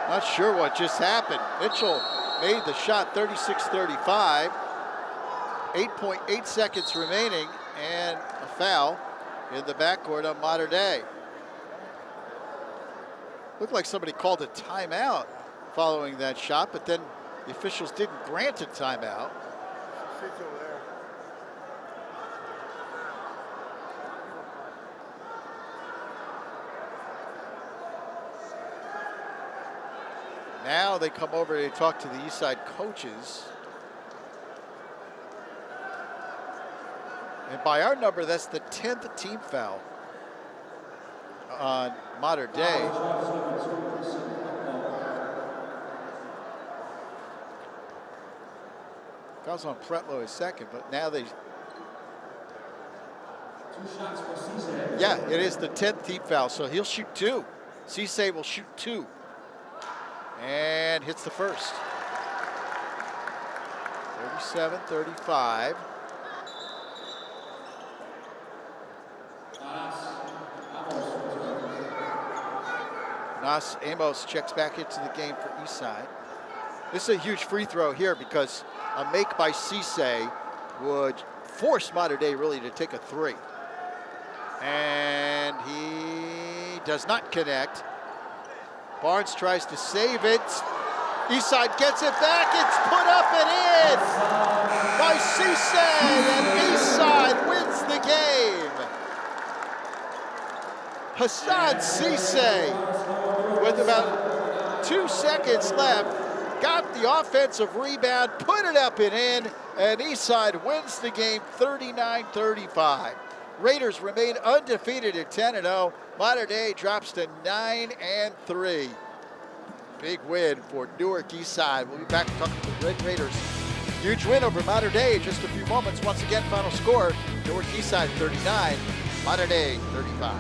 Not sure what just happened. Mitchell made the shot, 36-35. 8.8 seconds remaining, and a foul in the backcourt on Mater Dei. Looked like somebody called a timeout following that shot, but then the officials didn't grant a timeout. Now they come over to talk to the East Side coaches. And by our number, that's the 10th team foul on Mater Dei. Fouls on Pretlow is second, but now they... 2 shots for Cisse. Yeah, it is the 10th team foul, so he'll shoot 2. Cisse will shoot 2. And hits the first. 37-35. Nas Amos checks back into the game for East Side. This is a huge free throw here because a make by Cisse would force Mater Dei really to take a 3. And he does not connect. Barnes tries to save it. Eastside gets it back. It's put up and in by Cisse, and Eastside wins the game. Hassan Cisse, with about 2 seconds left, got the offensive rebound, put it up and in, and Eastside wins the game 39-35. Raiders remain undefeated at 10-0. Mater Dei drops to 9-3. Big win for Newark East Side. We'll be back to talk to the Red Raiders. Huge win over Mater Dei in just a few moments. Once again, final score, Newark East Side 39, Mater Dei 35.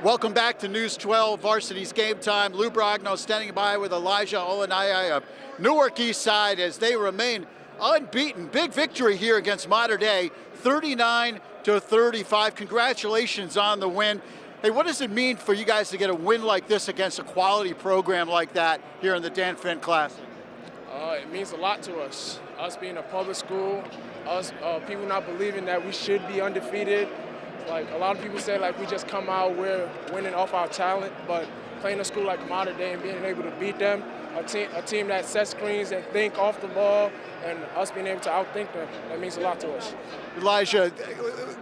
Welcome back to News 12, Varsity's Game Time. Lou Brogno standing by with Elijah Olanai of Newark East Side as they remain unbeaten. Big victory here against Mater Dei, 39-35. Congratulations on the win. Hey, what does it mean for you guys to get a win like this against a quality program like that here in the Dan Finn Classic? It means a lot to us. Us being a public school, us people not believing that we should be undefeated. Like a lot of people say, like we just come out, we're winning off our talent, but playing a school like Mater Dei and being able to beat them, a team that sets screens and think off the ball, and us being able to outthink them, that means a lot to us. Elijah,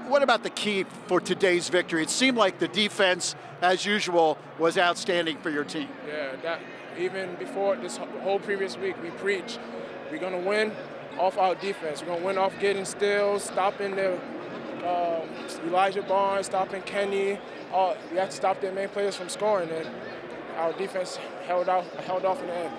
what about the key for today's victory? It seemed like the defense, as usual, was outstanding for your team. Yeah, that even before this whole previous week, we preach we're going to win off our defense. We're going to win off getting steals, stopping the Elijah Barnes, stopping Kenny. We have to stop their main players from scoring, and our defense held off in the end.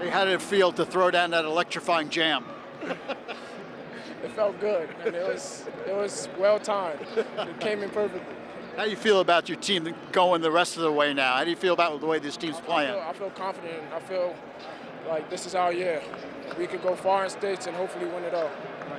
Hey, how did it feel to throw down that electrifying jam? It felt good, and it was well timed. It came in perfectly. How do you feel about your team going the rest of the way now? How do you feel about the way this team's playing? I feel confident. I feel like this is our year. We could go far in states and hopefully win it all.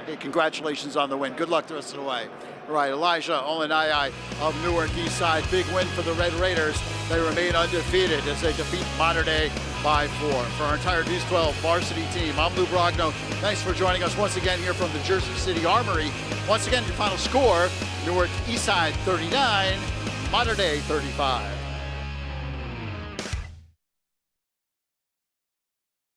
Hey, congratulations on the win. Good luck the rest of the way. All right, Elijah Olanai of Newark East Side. Big win for the Red Raiders. They remain undefeated as they defeat Mater Dei by 4. For our entire News 12 varsity team, I'm Lou Brogno. Thanks for joining us once again here from the Jersey City Armory. Once again, your final score, Newark East Side 39, Mater Dei 35.